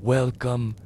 Welcome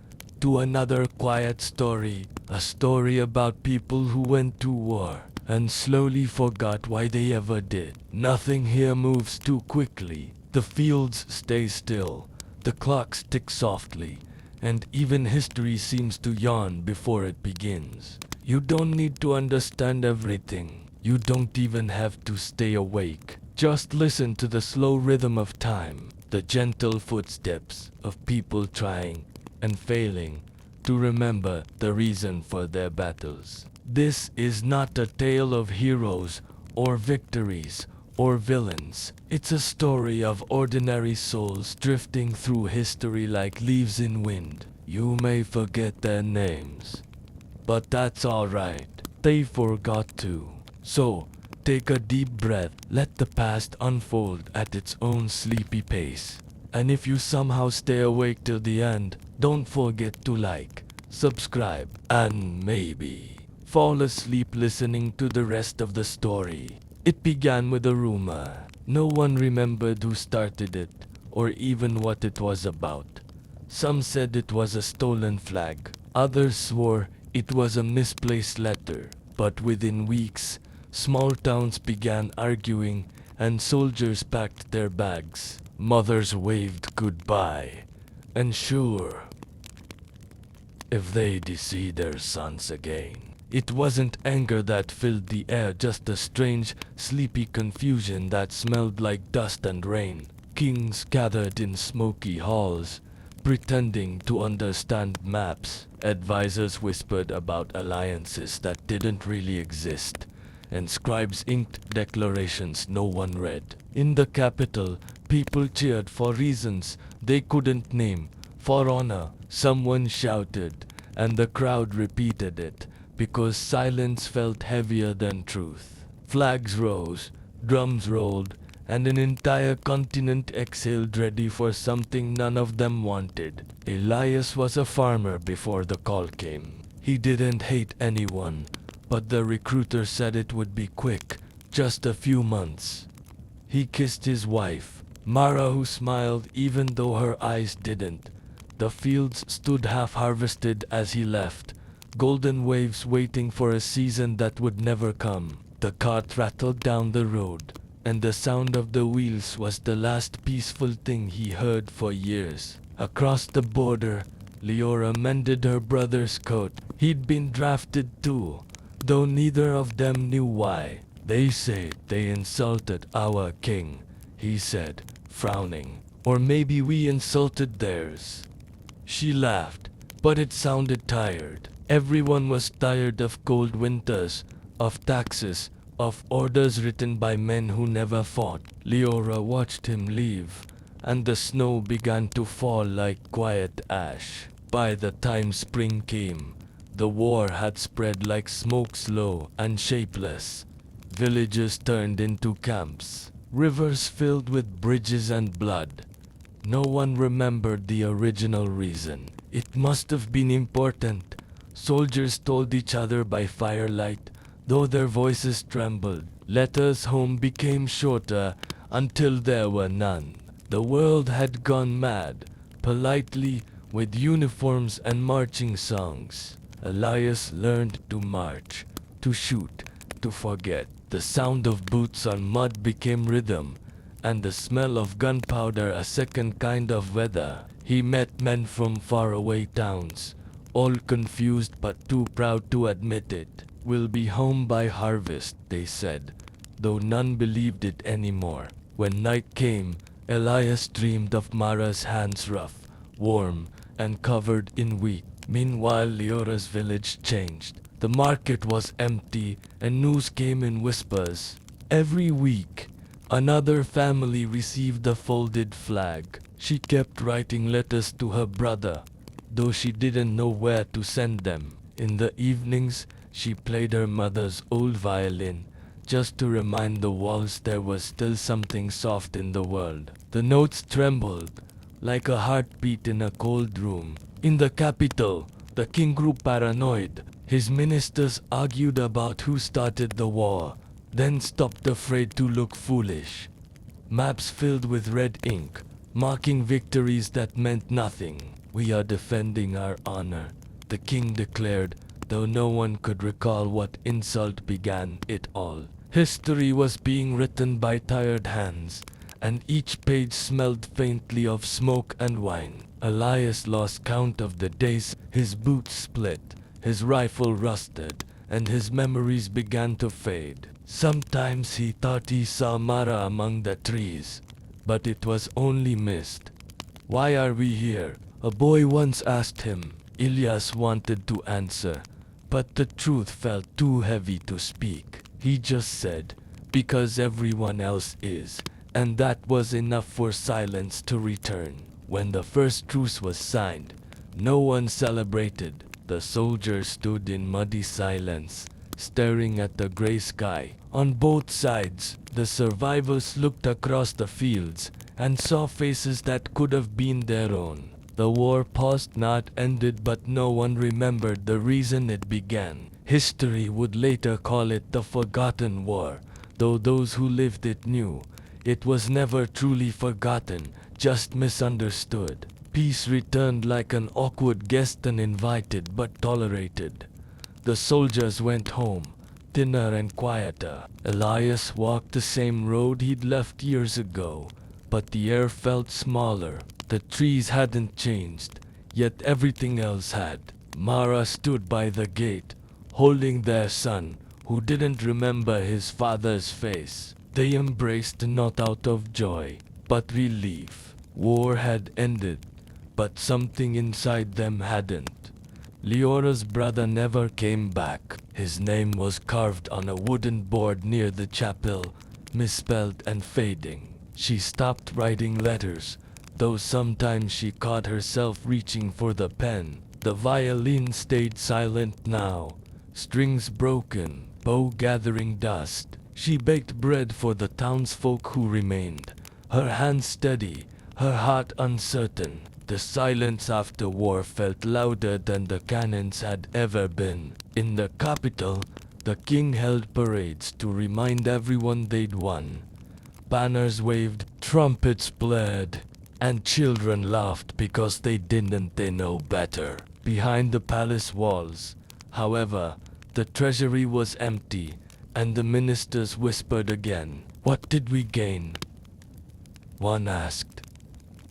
to another quiet story, a story about people who went to war and slowly forgot why they ever did. Nothing here moves too quickly. The fields stay still, the clocks tick softly, and even history seems to yawn before it begins. You don't need to understand everything. You don't even have to stay awake. Just listen to the slow rhythm of time, the gentle footsteps of people trying and failing to remember the reason for their battles. This is not a tale of heroes or victories or villains. It's a story of ordinary souls drifting through history like leaves in wind. You may forget their names, but that's alright. They forgot to. So, take a deep breath, let the past unfold at its own sleepy pace. And if you somehow stay awake till the end, don't forget to like, subscribe, and maybe fall asleep listening to the rest of the story. It began with a rumor. No one remembered who started it, or even what it was about. Some said it was a stolen flag. Others swore it was a misplaced letter. But within weeks, small towns began arguing, and soldiers packed their bags. Mothers waved goodbye, and sure, if they'd see their sons again. It wasn't anger that filled the air, just a strange, sleepy confusion that smelled like dust and rain. Kings gathered in smoky halls, pretending to understand maps. Advisors whispered about alliances that didn't really exist, and scribes inked declarations no one read. In the capital, people cheered for reasons they couldn't name. For honor, someone shouted, and the crowd repeated it, because silence felt heavier than truth. Flags rose, drums rolled, and an entire continent exhaled, ready for something none of them wanted. Elias was a farmer before the call came. He didn't hate anyone, but the recruiter said it would be quick, just a few months. He kissed his wife, Mara, who smiled even though her eyes didn't. The fields stood half-harvested as he left, golden waves waiting for a season that would never come. The cart rattled down the road, and the sound of the wheels was the last peaceful thing he heard for years. Across the border, Leora mended her brother's coat. He'd been drafted too, though neither of them knew why. They say they insulted our king, he said, frowning. Or maybe we insulted theirs. She laughed, but it sounded tired. Everyone was tired of cold winters, of taxes, of orders written by men who never fought. Leora watched him leave, and the snow began to fall like quiet ash. By the time spring came, the war had spread like smoke, slow and shapeless. Villages turned into camps, rivers filled with bridges and blood. No one remembered the original reason. It must have been important. Soldiers told each other by firelight, though their voices trembled. Letters home became shorter until there were none. The world had gone mad, politely, with uniforms and marching songs. Elias learned to march, to shoot, to forget. The sound of boots on mud became rhythm, and the smell of gunpowder a second kind of weather. He met men from faraway towns, all confused but too proud to admit it. We'll be home by harvest, they said, though none believed it anymore. When night came, Elias dreamed of Mara's hands, rough, warm, and covered in wheat. Meanwhile, Leora's village changed. The market was empty, and news came in whispers. Every week, another family received a folded flag. She kept writing letters to her brother, though she didn't know where to send them. In the evenings, she played her mother's old violin, just to remind the walls there was still something soft in the world. The notes trembled, like a heartbeat in a cold room. In the capital, the king grew paranoid. His ministers argued about who started the war, then stopped, afraid to look foolish. Maps filled with red ink, marking victories that meant nothing. We are defending our honor, the king declared, though no one could recall what insult began it all. History was being written by tired hands, and each page smelled faintly of smoke and wine. Elias lost count of the days. His boots split, his rifle rusted, and his memories began to fade. Sometimes he thought he saw Mara among the trees, but it was only mist. "Why are we here?" a boy once asked him. Elias wanted to answer, but the truth felt too heavy to speak. He just said, "Because everyone else is," and that was enough for silence to return. When the first truce was signed, no one celebrated. The soldiers stood in muddy silence, staring at the gray sky. On both sides, the survivors looked across the fields and saw faces that could have been their own. The war paused, not ended, but no one remembered the reason it began. History would later call it the Forgotten War, though those who lived it knew it was never truly forgotten, just misunderstood. Peace returned like an awkward guest, uninvited but tolerated. The soldiers went home, thinner and quieter. Elias walked the same road he'd left years ago, but the air felt smaller. The trees hadn't changed, yet everything else had. Mara stood by the gate, holding their son, who didn't remember his father's face. They embraced not out of joy, but relief. War had ended, but something inside them hadn't. Leora's brother never came back. His name was carved on a wooden board near the chapel, misspelled and fading. She stopped writing letters, though sometimes she caught herself reaching for the pen. The violin stayed silent now, strings broken, bow gathering dust. She baked bread for the townsfolk who remained, her hands steady, her heart uncertain. The silence after war felt louder than the cannons had ever been. In the capital, the king held parades to remind everyone they'd won. Banners waved, trumpets blared, and children laughed because they didn't know better. Behind the palace walls, however, the treasury was empty, and the ministers whispered again. "What did we gain?" one asked.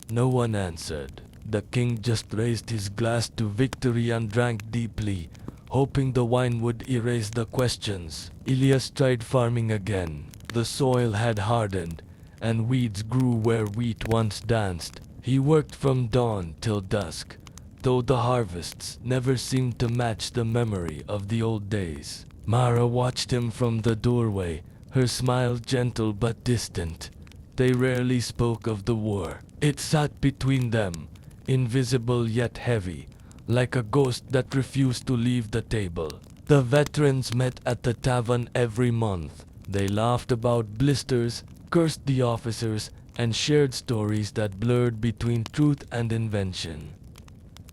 No one answered. The king just raised his glass to victory and drank deeply, hoping the wine would erase the questions. Elias tried farming again. The soil had hardened, and weeds grew where wheat once danced. He worked from dawn till dusk, though the harvests never seemed to match the memory of the old days. Mara watched him from the doorway, her smile gentle but distant. They rarely spoke of the war. It sat between them, invisible yet heavy, like a ghost that refused to leave the table. The veterans met at the tavern every month. They laughed about blisters, cursed the officers, and shared stories that blurred between truth and invention.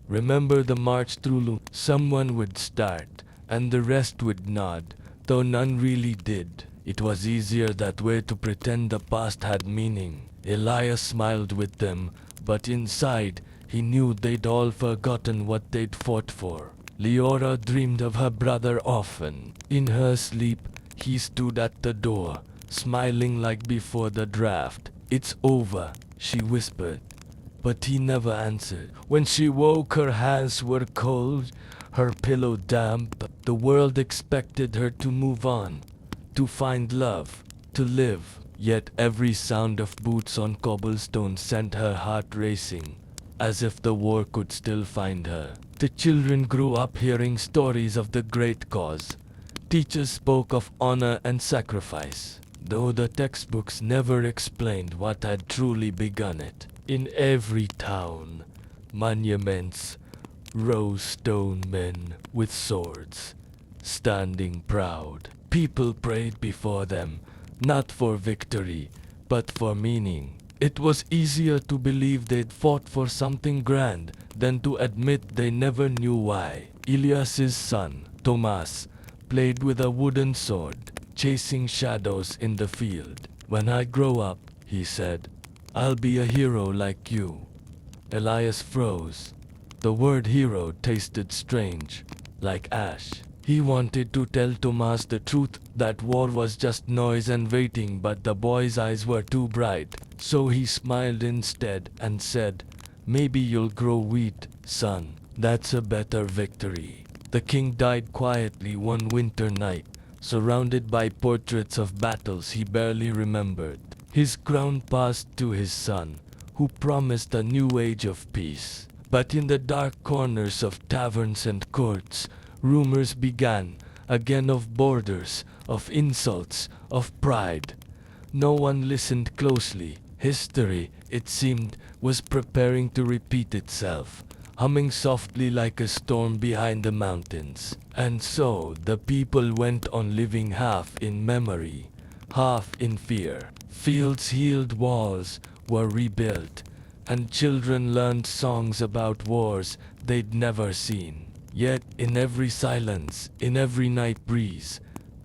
"Remember the march through Someone would start, and the rest would nod, though none really did. It was easier that way to pretend the past had meaning." Elias smiled with them, but inside, he knew they'd all forgotten what they'd fought for. Leora dreamed of her brother often. In her sleep, he stood at the door, smiling like before the draft. "It's over," she whispered, but he never answered. When she woke, her hands were cold, her pillow damp. The world expected her to move on, to find love, to live. Yet every sound of boots on cobblestone sent her heart racing, as if the war could still find her. The children grew up hearing stories of the great cause. Teachers spoke of honor and sacrifice, though the textbooks never explained what had truly begun it. In every town, monuments rose, stone men with swords, standing proud. People prayed before them, not for victory, but for meaning. It was easier to believe they'd fought for something grand than to admit they never knew why. Elias's son, Tomas, played with a wooden sword, chasing shadows in the field. "When I grow up," he said, "I'll be a hero like you." Elias froze. The word hero tasted strange, like ash. He wanted to tell Thomas the truth, that war was just noise and waiting, but the boy's eyes were too bright. So he smiled instead and said, "Maybe you'll grow wheat, son. That's a better victory." The king died quietly one winter night, surrounded by portraits of battles he barely remembered. His crown passed to his son, who promised a new age of peace. But in the dark corners of taverns and courts, rumors began, again, of borders, of insults, of pride. No one listened closely. History, it seemed, was preparing to repeat itself, humming softly like a storm behind the mountains. And so the people went on living half in memory, half in fear. Fields healed, walls were rebuilt, and children learned songs about wars they'd never seen. Yet in every silence, in every night breeze,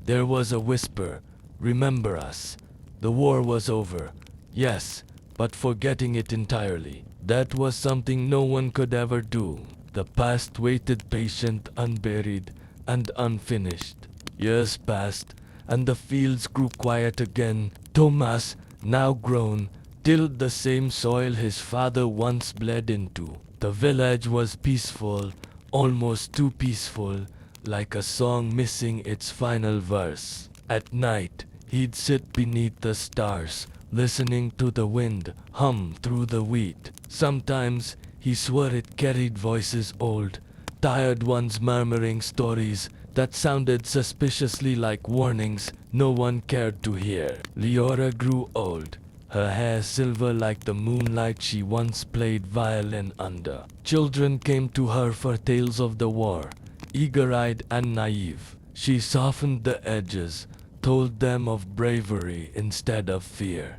there was a whisper, "Remember us." The war was over, yes, but forgetting it entirely, that was something no one could ever do. The past waited patient, unburied, and unfinished. Years passed, and the fields grew quiet again. Thomas, now grown, tilled the same soil his father once bled into. The village was peaceful, almost too peaceful, like a song missing its final verse. At night, he'd sit beneath the stars, listening to the wind hum through the wheat. Sometimes he swore it carried voices, old, tired ones murmuring stories that sounded suspiciously like warnings no one cared to hear. Leora grew old, her hair silver like the moonlight she once played violin under. Children came to her for tales of the war, eager-eyed and naive. She softened the edges, told them of bravery instead of fear.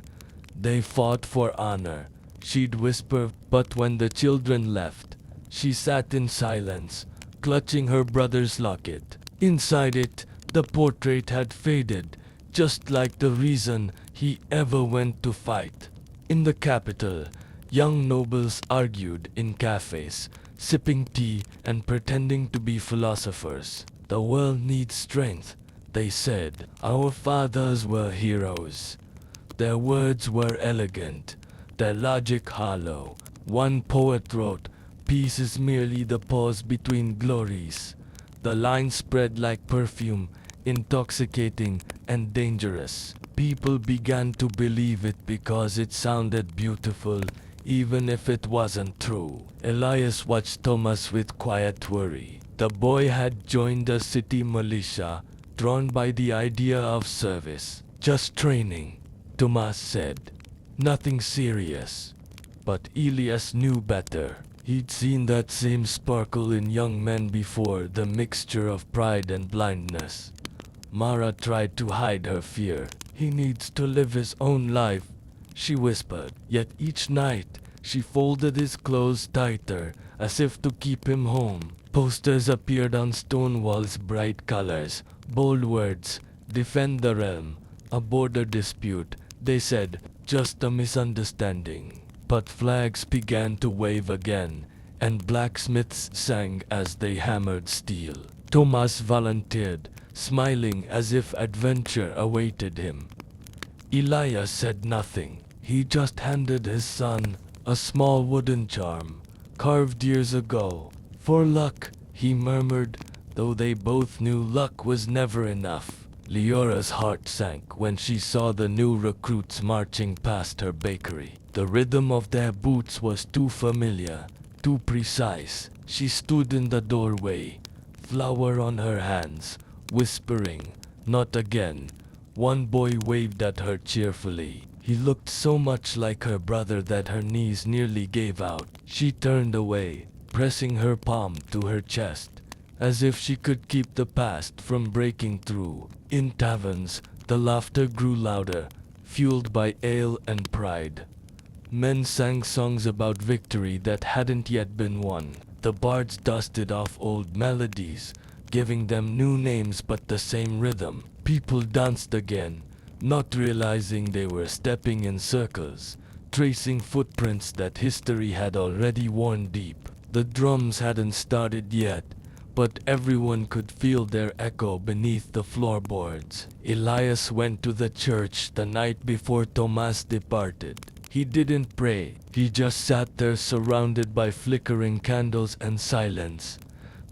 They fought for honor, she'd whisper, but when the children left, she sat in silence, clutching her brother's locket. Inside it, the portrait had faded, just like the reason he ever went to fight. In the capital, young nobles argued in cafes, sipping tea and pretending to be philosophers. "The world needs strength," they said. "Our fathers were heroes." Their words were elegant, their logic hollow. One poet wrote, "Peace is merely the pause between glories." The line spread like perfume, intoxicating and dangerous. People began to believe it because it sounded beautiful, even if it wasn't true. Elias watched Thomas with quiet worry. The boy had joined a city militia, drawn by the idea of service. "Just training," Thomas said. "Nothing serious." But Elias knew better. He'd seen that same sparkle in young men before, the mixture of pride and blindness. Mara tried to hide her fear. "He needs to live his own life," she whispered. Yet each night, she folded his clothes tighter, as if to keep him home. Posters appeared on stone walls, bright colors, bold words, "Defend the realm," "A border dispute," they said, "just a misunderstanding." But flags began to wave again, and blacksmiths sang as they hammered steel. Thomas volunteered, smiling as if adventure awaited him. Elias said nothing. He just handed his son a small wooden charm, carved years ago. "For luck," he murmured, though they both knew luck was never enough. Leora's heart sank when she saw the new recruits marching past her bakery. The rhythm of their boots was too familiar, too precise. She stood in the doorway, flower on her hands, whispering, "Not again." One boy waved at her cheerfully. He looked so much like her brother that her knees nearly gave out. She turned away, pressing her palm to her chest, as if she could keep the past from breaking through. In taverns, the laughter grew louder, fueled by ale and pride. Men sang songs about victory that hadn't yet been won. The bards dusted off old melodies, giving them new names but the same rhythm. People danced again, not realizing they were stepping in circles, tracing footprints that history had already worn deep. The drums hadn't started yet, but everyone could feel their echo beneath the floorboards. Elias went to the church the night before Tomas departed. He didn't pray. He just sat there surrounded by flickering candles and silence.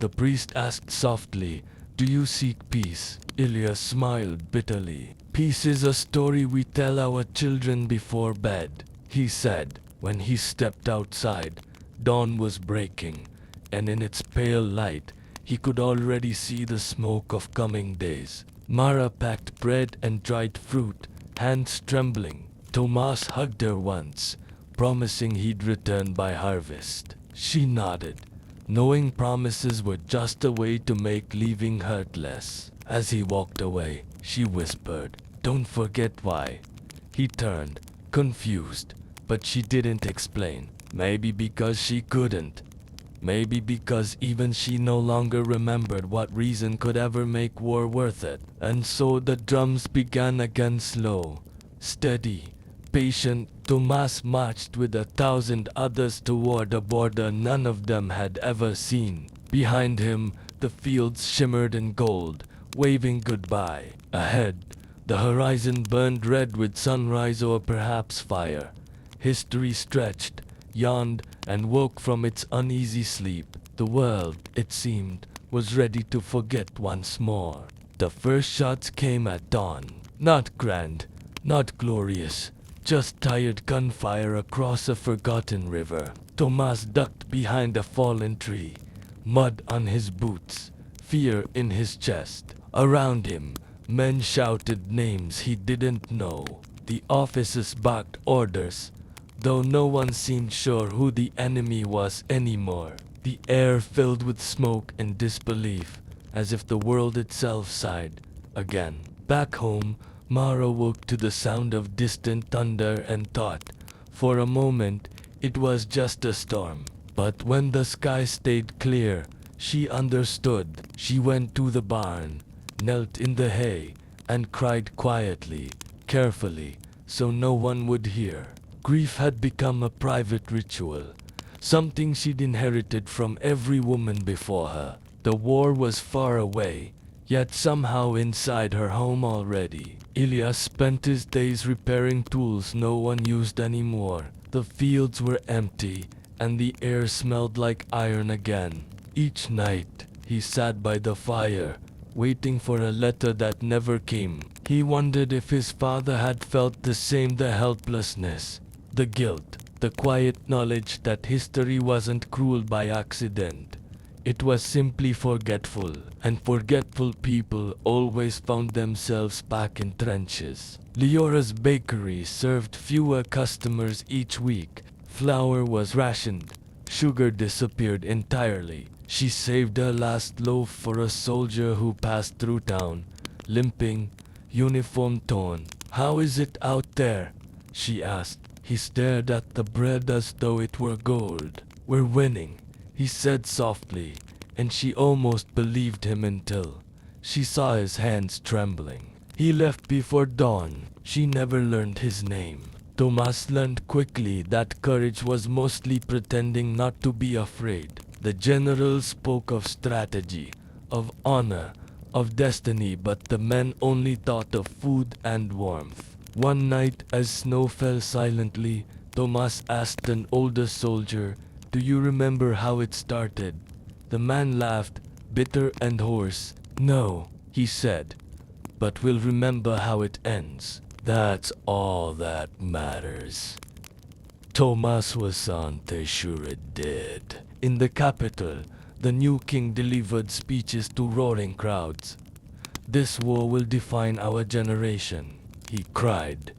The priest asked softly, "Do you seek peace?" Elias smiled bitterly. "Peace is a story we tell our children before bed," he said. When he stepped outside, dawn was breaking, and in its pale light, he could already see the smoke of coming days. Mara packed bread and dried fruit, hands trembling. Tomas hugged her once, promising he'd return by harvest. She nodded, knowing promises were just a way to make leaving hurt less. As he walked away, she whispered, "Don't forget why." He turned, confused, but she didn't explain. Maybe because she couldn't. Maybe because even she no longer remembered what reason could ever make war worth it. And so the drums began again, slow, steady, patient. Tomas marched with 1,000 others toward a border none of them had ever seen. Behind him, the fields shimmered in gold, waving goodbye. Ahead, the horizon burned red with sunrise or perhaps fire. History stretched, yawned, and woke from its uneasy sleep. The world, it seemed, was ready to forget once more. The first shots came at dawn. Not grand, not glorious, just tired gunfire across a forgotten river. Tomas ducked behind a fallen tree, mud on his boots, fear in his chest. Around him, men shouted names he didn't know. The officers barked orders, though no one seemed sure who the enemy was anymore. The air filled with smoke and disbelief, as if the world itself sighed again. Back home, Mara woke to the sound of distant thunder and thought, for a moment, it was just a storm. But when the sky stayed clear, she understood. She went to the barn, knelt in the hay, and cried quietly, carefully, so no one would hear. Grief had become a private ritual, something she'd inherited from every woman before her. The war was far away, yet somehow inside her home already. Elias spent his days repairing tools no one used anymore. The fields were empty, and the air smelled like iron again. Each night, he sat by the fire, waiting for a letter that never came. He wondered if his father had felt the same, the helplessness, the guilt, the quiet knowledge that history wasn't cruel by accident. It was simply forgetful, and forgetful people always found themselves back in trenches. Leora's bakery served fewer customers each week. Flour was rationed. Sugar disappeared entirely. She saved her last loaf for a soldier who passed through town, limping, uniform torn. "How is it out there?" she asked. He stared at the bread as though it were gold. "We're winning," he said softly, and she almost believed him until she saw his hands trembling. He left before dawn. She never learned his name. Tomas learned quickly that courage was mostly pretending not to be afraid. The general spoke of strategy, of honor, of destiny, but the men only thought of food and warmth. One night, as snow fell silently, Tomas asked an older soldier, "Do you remember how it started?" The man laughed, bitter and hoarse. "No," he said, "but we'll remember how it ends. That's all that matters." Tomas Wasante sure it did. In the capital, the new king delivered speeches to roaring crowds. "This war will define our generation," he cried.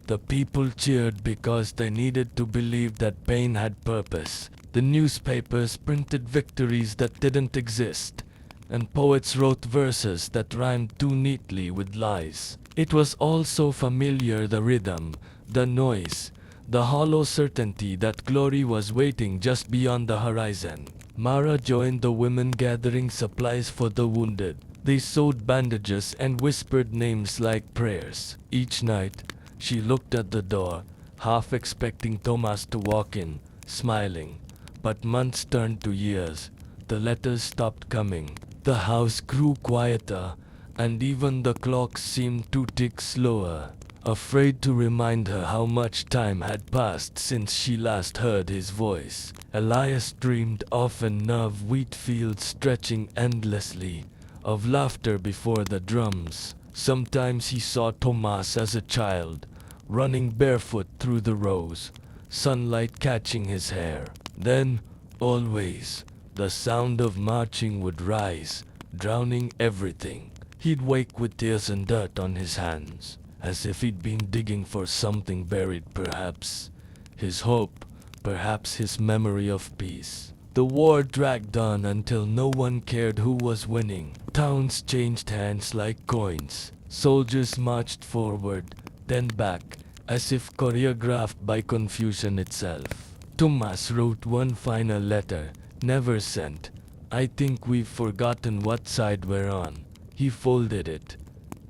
The people cheered because they needed to believe that pain had purpose. The newspapers printed victories that didn't exist, and poets wrote verses that rhymed too neatly with lies. It was all so familiar, the rhythm, the noise, the hollow certainty that glory was waiting just beyond the horizon. Mara joined the women gathering supplies for the wounded. They sewed bandages and whispered names like prayers. Each night, she looked at the door, half expecting Tomas to walk in, smiling, But months turned to years. The letters stopped coming. The house grew quieter, and even the clocks seemed to tick slower. Afraid to remind her how much time had passed since she last heard his voice, Elias dreamed of a nerve wheat field stretching endlessly, of laughter before the drums. Sometimes he saw Thomas as a child, running barefoot through the rows, sunlight catching his hair. Then, always, the sound of marching would rise, drowning everything. He'd wake with tears and dirt on his hands, as if he'd been digging for something buried, perhaps his hope, perhaps his memory of peace. The war dragged on until no one cared who was winning. Towns changed hands like coins. Soldiers marched forward, then back, as if choreographed by confusion itself. Thomas wrote one final letter, never sent. I think we've forgotten what side we're on. He folded it,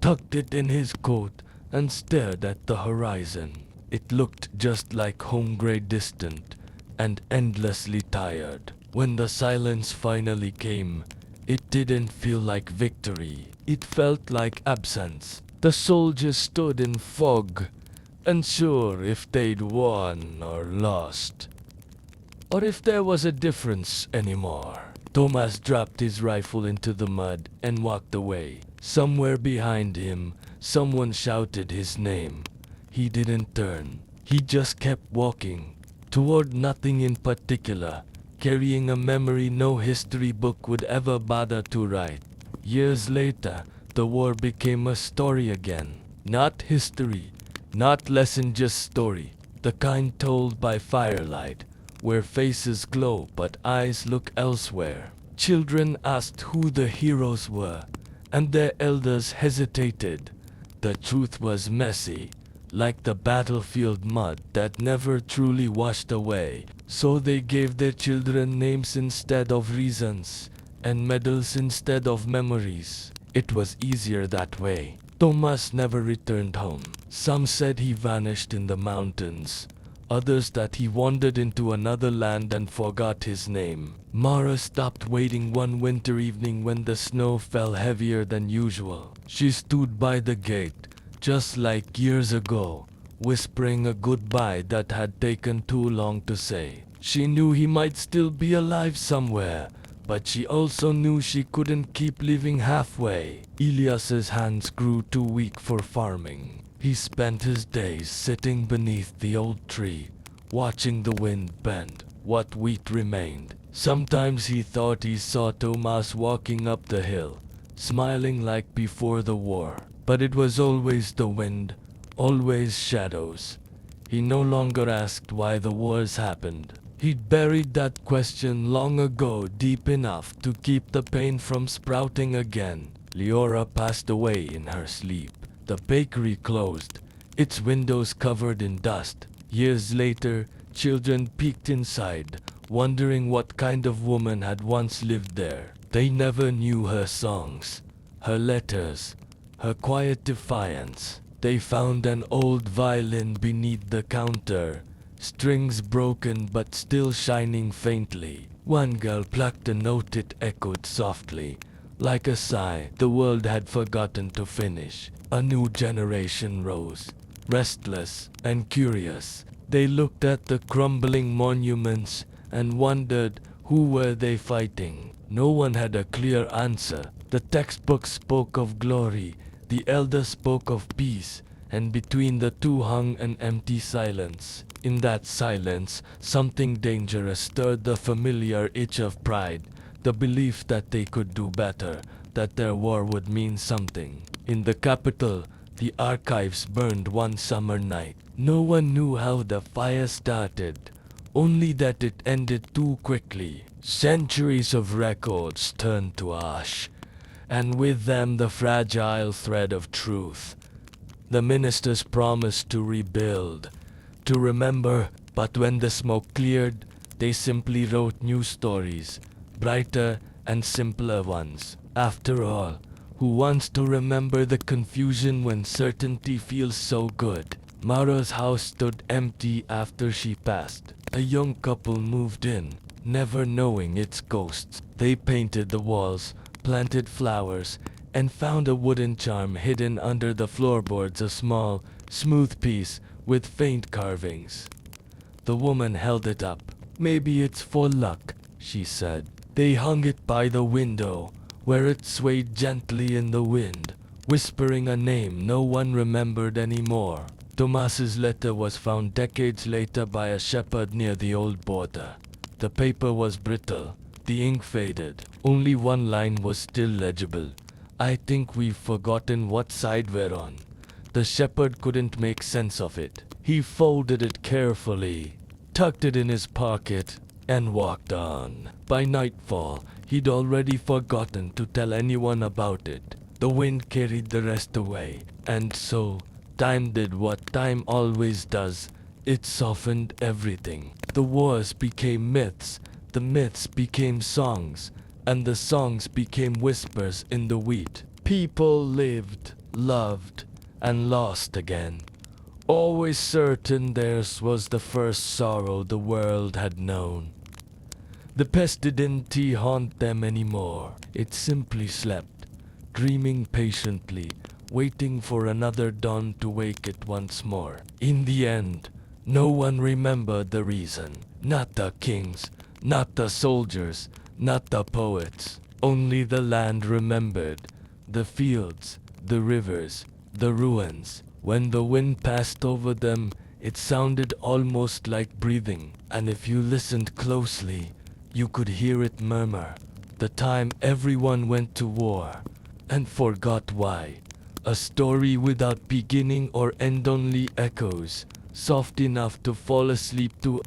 tucked it in his coat, and stared at the horizon. It looked just like home, grey, distant, and endlessly tired. When the silence finally came, it didn't feel like victory. It felt like absence. The soldiers stood in fog, unsure if they'd won or lost, or if there was a difference anymore. Thomas dropped his rifle into the mud and walked away. Somewhere behind him, someone shouted his name. He didn't turn. He just kept walking, toward nothing in particular, carrying a memory no history book would ever bother to write. Years later, the war became a story again. Not history, not lesson, just story. The kind told by firelight, where faces glow but eyes look elsewhere. Children asked who the heroes were, and their elders hesitated. The truth was messy, like the battlefield mud that never truly washed away. So they gave their children names instead of reasons, and medals instead of memories. It was easier that way. Thomas never returned home. Some said he vanished in the mountains, others that he wandered into another land and forgot his name. Mara stopped waiting one winter evening when the snow fell heavier than usual. She stood by the gate, just like years ago, whispering a goodbye that had taken too long to say. She knew he might still be alive somewhere, but she also knew she couldn't keep living halfway. Elias's hands grew too weak for farming. He spent his days sitting beneath the old tree, watching the wind bend what wheat remained. Sometimes he thought he saw Thomas walking up the hill, smiling like before the war. But it was always the wind, always shadows. He no longer asked why the wars happened. He'd buried that question long ago, deep enough to keep the pain from sprouting again. Leora passed away in her sleep. The bakery closed, its windows covered in dust. Years later, children peeked inside, wondering what kind of woman had once lived there. They never knew her songs, her letters, her quiet defiance. They found an old violin beneath the counter, strings broken but still shining faintly. One girl plucked a note, it echoed softly, like a sigh the world had forgotten to finish. A new generation rose, restless and curious. They looked at the crumbling monuments and wondered who were they fighting. No one had a clear answer. The textbooks spoke of glory, the elder spoke of peace, and between the two hung an empty silence. In that silence, something dangerous stirred, the familiar itch of pride, the belief that they could do better, that their war would mean something. In the capital, the archives burned one summer night. No one knew how the fire started, only that it ended too quickly. Centuries of records turned to ash, and with them the fragile thread of truth. The ministers promised to rebuild, to remember, but when the smoke cleared, they simply wrote new stories, brighter and simpler ones. After all, who wants to remember the confusion when certainty feels so good? Mara's house stood empty after she passed. A young couple moved in, never knowing its ghosts. They painted the walls, planted flowers, and found a wooden charm hidden under the floorboards, a small, smooth piece with faint carvings. The woman held it up. "Maybe it's for luck," she said. They hung it by the window, where it swayed gently in the wind, whispering a name no one remembered anymore. Tomas's letter was found decades later by a shepherd near the old border. The paper was brittle, the ink faded. Only one line was still legible. "I think we've forgotten what side we're on." The shepherd couldn't make sense of it. He folded it carefully, tucked it in his pocket, and walked on. By nightfall, he'd already forgotten to tell anyone about it. The wind carried the rest away, and so time did what time always does. It softened everything. The wars became myths, the myths became songs, and the songs became whispers in the wheat. People lived, loved, and lost again, always certain theirs was the first sorrow the world had known. The pest didn't haunt them anymore. It simply slept, dreaming patiently, waiting for another dawn to wake it once more. In the end, no one remembered the reason. Not the kings, not the soldiers, not the poets. Only the land remembered. The fields, the rivers, the ruins. When the wind passed over them, it sounded almost like breathing. And if you listened closely, you could hear it murmur. The time everyone went to war and forgot why. A story without beginning or end, only echoes, soft enough to fall asleep to.